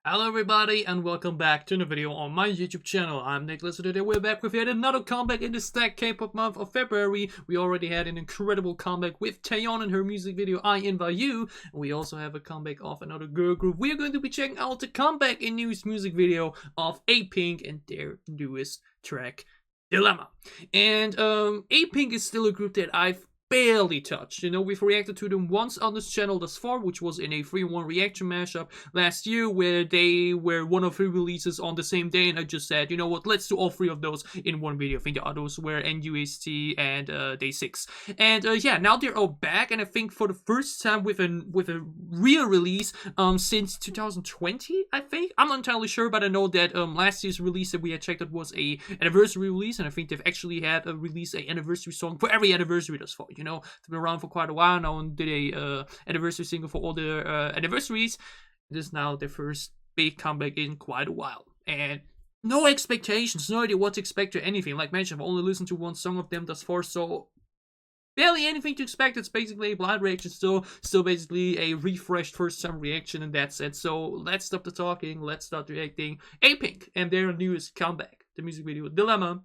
Hello everybody and welcome back to another video on my YouTube channel. I'm Nicholas and today we're back with yet another comeback in the stacked K-pop month of February. We already had an incredible comeback with Taeyeon and her music video I Invite You. And we also have a comeback of another girl group. We are going to be checking out the comeback in newest music video of Apink and their newest track, Dilemma. And Apink is still a group that I've barely touched. You know, we've reacted to them once on this channel thus far, which was in a 3-1 reaction mashup last year, where they were one of 3 releases on the same day, and I just said, you know what, let's do all 3 of those in one video. I think the others were NUST and Day 6. And yeah, now they're all back, and I think for the first time with a real release since 2020, I think. I'm not entirely sure, but I know that last year's release that we had checked out was a anniversary release, and I think they've actually had a release an anniversary song for every anniversary thus far. You know, they've been around for quite a while now and did a anniversary single for all their anniversaries. This is now their first big comeback in quite a while. And no expectations, no idea what to expect or anything. Like mentioned, I've only listened to one song of them thus far, so barely anything to expect. It's basically a blind reaction still basically a refreshed first time reaction, and that's it. So let's stop the talking, let's start reacting. Apink and their newest comeback, the music video Dilemma.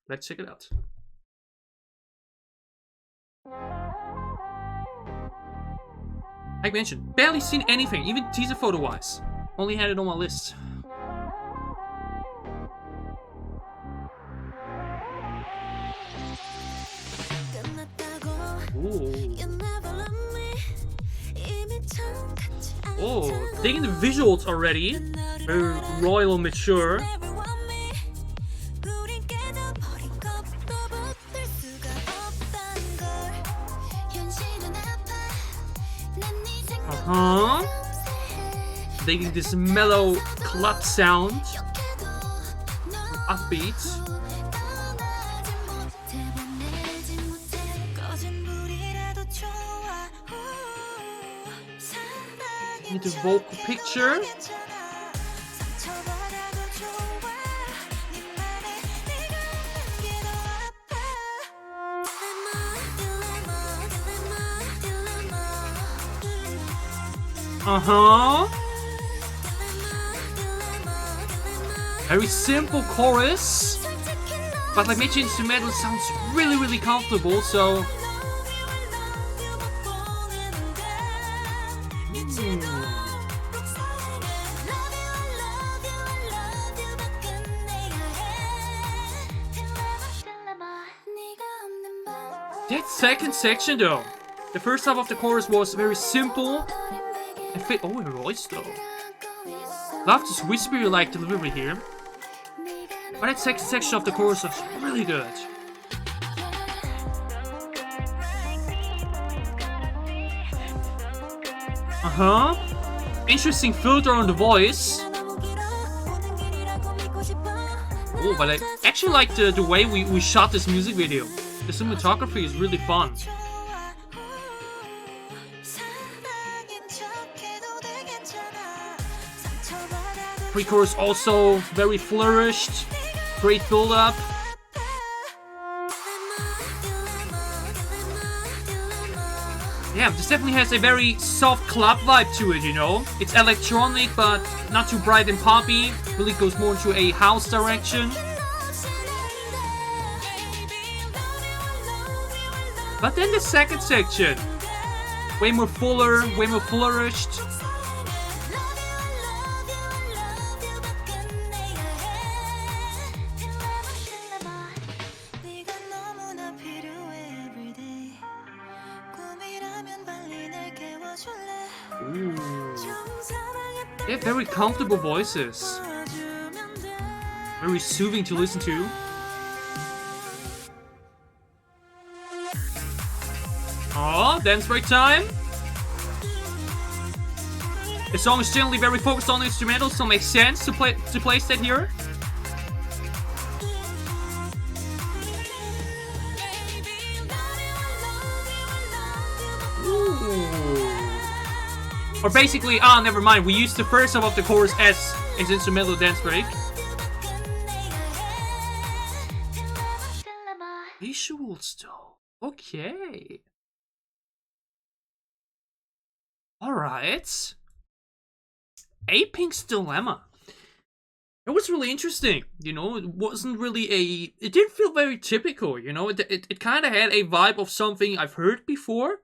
Let's check it out. Like mentioned, barely seen anything, even teaser photo wise. Only had it on my list. Ooh. Oh, digging the visuals already. Very royal and mature. Digging this mellow club sound. Upbeat. Need the vocal picture. Very simple chorus, but like mentioned, instrumental sounds really comfortable. So that second section though, the first half of the chorus was very simple and fit. Oh, her voice though. Love this whispery like delivery here. But that second section of the chorus was really good. Interesting filter on the voice. Oh, but I actually like the way we shot this music video. The cinematography is really fun. Pre-chorus also very flourished. Great build-up. Yeah, this definitely has a very soft club vibe to it, you know? It's electronic, but not too bright and poppy. Really goes more into a house direction. But then the second section, way more fuller, way more flourished. Ooh. They have very comfortable voices. Very soothing to listen to. Oh, dance break time. The song is generally very focused on instrumentals, so it makes sense to place that here. Or basically, never mind. We used the first half of the chorus as instrumental dance break. Visuals though. Okay. Alright. Apink's Dilemma. It was really interesting, you know. It wasn't really a. It didn't feel very typical, you know. It kind of had a vibe of something I've heard before,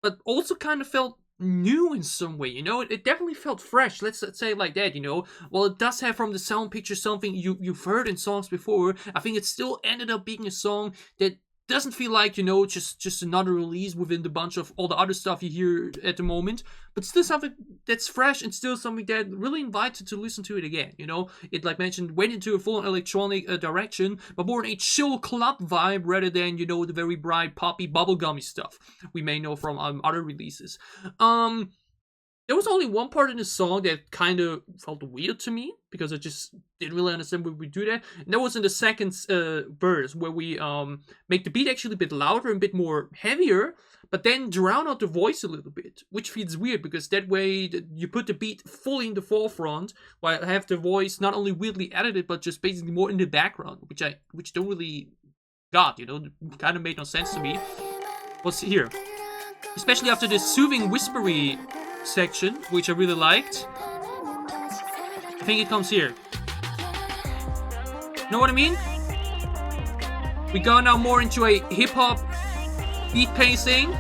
but also kind of felt new in some way, you know. It definitely felt fresh. Let's say it like that, you know. While it does have from the sound picture something you've heard in songs before, I think it still ended up being a song that doesn't feel like, you know, just another release within the bunch of all the other stuff you hear at the moment, but still something that's fresh and still something that really invites you to listen to it again, you know. It, like mentioned, went into a full electronic direction, but more in a chill club vibe rather than, you know, the very bright poppy bubblegummy stuff we may know from other releases. There was only one part in the song that kind of felt weird to me, because I just didn't really understand why we do that. And that was in the second verse, where we make the beat actually a bit louder and a bit more heavier, but then drown out the voice a little bit, which feels weird, because that way you put the beat fully in the forefront, while I have the voice not only weirdly edited, but just basically more in the background, which don't really got, you know, kind of made no sense to me. What's here? Especially after this soothing, whispery section, which I really liked. I think it comes here. Know what I mean? We go now more into a hip-hop beat pacing,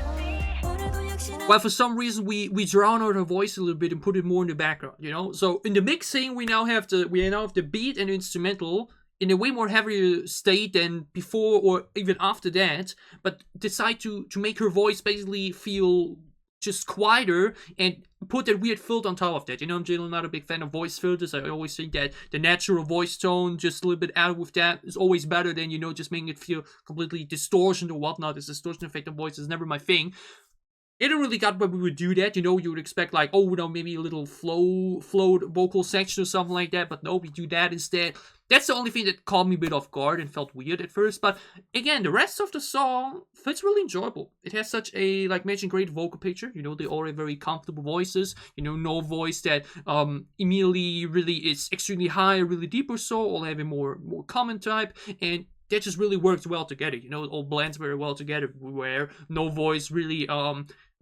while for some reason we drown out our voice a little bit and put it more in the background, you know. So in the mixing, we now have the beat and the instrumental in a way more heavier state than before or even after that, but decide to make her voice basically feel just quieter and put that weird filter on top of that. You know, I'm generally not a big fan of voice filters. I always think that the natural voice tone, just a little bit added with that, is always better than, you know, just making it feel completely distortion or whatnot. This distortion effect of voice is never my thing. It didn't really got why we would do that, you know. You would expect like, oh, you know, maybe a little flowed vocal section or something like that, but no, we do that instead. That's the only thing that caught me a bit off guard and felt weird at first, but again, the rest of the song fits really enjoyable. It has such a, like mentioned, great vocal picture, you know. They all have very comfortable voices, you know, no voice that immediately really is extremely high or really deep or so, all having more common type, and that just really works well together, you know. It all blends very well together, where no voice really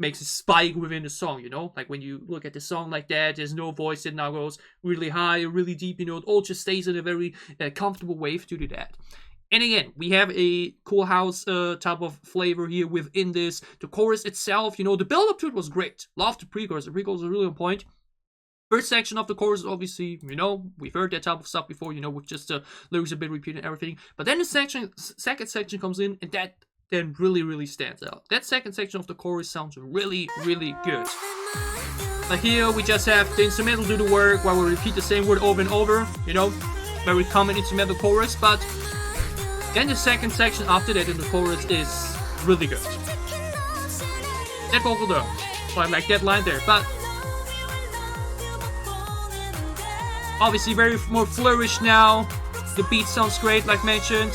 makes a spike within the song, you know. Like when you look at the song like that, there's no voice that now goes really high or really deep, you know. It all just stays in a very comfortable wave to do that. And again, we have a cool house type of flavor here within this. The chorus itself, you know, the build up to it was great. Loved the pre-chorus. The pre-chorus was really on point. First section of the chorus, obviously, you know, we've heard that type of stuff before, you know, with just the lyrics a bit repeated and everything. But then the second section comes in, and that then really stands out. That second section of the chorus sounds really good. Like here, we just have the instrumental do the work while we repeat the same word over and over, you know, very common instrumental chorus. But then the second section after that in the chorus is really good. That vocal though, so I like that line there, but obviously very more flourished now. The beat sounds great, like mentioned.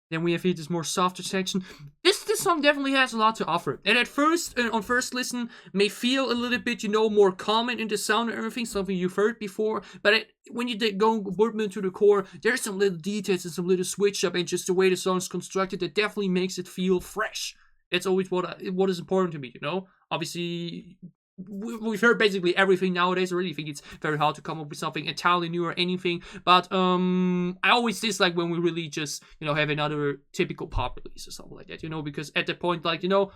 Then we have here this more softer section. This song definitely has a lot to offer. And at first, on first listen, may feel a little bit, you know, more common in the sound and everything, something you've heard before. But when you go into the core, there's some little details and some little switch up, and just the way the song is constructed that definitely makes it feel fresh. That's always what is important to me, you know. Obviously, we've heard basically everything nowadays. I really think it's very hard to come up with something entirely new or anything. But I always dislike when we really just, you know, have another typical pop release or something like that, you know, because at that point, like, you know,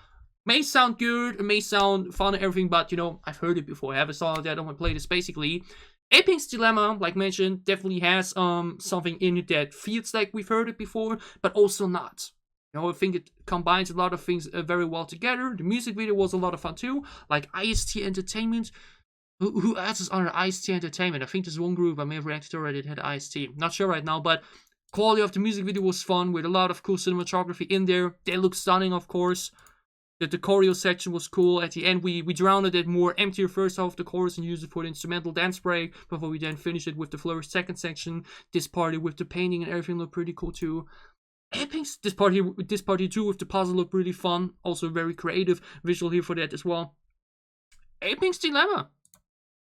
may sound good, it may sound fun and everything, but, you know, I've heard it before. I have a song like that, I don't want to play this. Basically, Apink's Dilemma, like mentioned, definitely has something in it that feels like we've heard it before, but also not. You know, I think it combines a lot of things very well together. The music video was a lot of fun too. Like IST Entertainment. Who else is under IST Entertainment? I think there's one group I may have reacted already that had IST. Not sure right now, but quality of the music video was fun with a lot of cool cinematography in there. They look stunning, of course. The choreo section was cool. At the end, we drowned it more emptier first half of the chorus and used it for the instrumental dance break before we then finished it with the flourished second section. This party with the painting and everything looked pretty cool too. Apink's this part here too with the puzzle looked really fun. Also very creative visual here for that as well. Apink's Dilemma.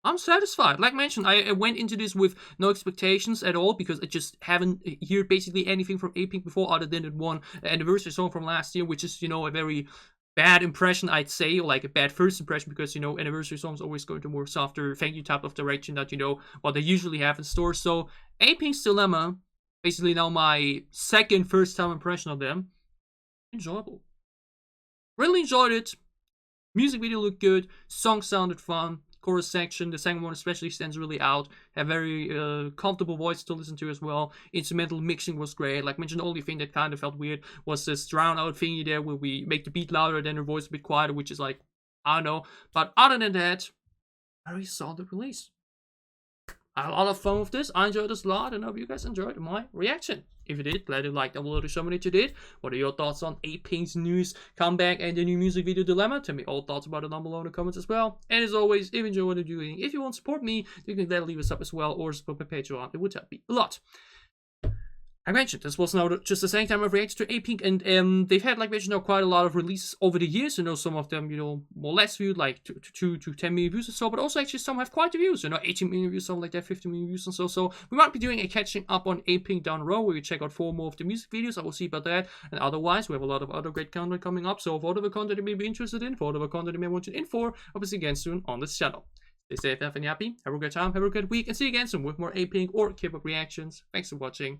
I'm satisfied. Like mentioned, I went into this with no expectations at all because I just haven't heard basically anything from Apink before other than that one anniversary song from last year, which is, you know, a very bad impression, I'd say, or like a bad first impression because, you know, anniversary songs always go into more softer, thank you type of direction that, you know, what they usually have in store. So, Apink's Dilemma, basically now my second first time impression of them, enjoyable. Really enjoyed it. Music video looked good, song sounded fun. Chorus section, the second one especially stands really out. Have very comfortable voice to listen to as well. Instrumental mixing was great. Like mentioned, the only thing that kind of felt weird was this drown out thingy there where we make the beat louder then her voice a bit quieter, which is like, I don't know. But other than that, very solid release. I had a lot of fun with this. I enjoyed this a lot, and I hope you guys enjoyed my reaction. If you did, glad you liked down below to show me that you did. What are your thoughts on Apink's news comeback and the new music video Dilemma? Tell me all thoughts about it down below in the comments as well. And as always, if you enjoy what I'm doing, if you want to support me, you can gladly leave a sub as well or support my Patreon. It would help me a lot. I mentioned this was now just the second time I've reacted to Apink, and they've had, like mentioned, now quite a lot of releases over the years. You know, some of them, you know, more or less viewed, like 2 to 10 million views or so, but also actually some have quite a views, you know, 18 million views, something like that, 50 million views and so. So we might be doing a catching up on Apink down the road where we check out 4 more of the music videos. I will see about that. And otherwise, we have a lot of other great content coming up. So for whatever content you may be interested in, for whatever content you may want to in for, obviously again soon on this channel. Stay safe, have a happy, have a good time, have a good week, and see you again soon with more Apink or K-pop reactions. Thanks for watching.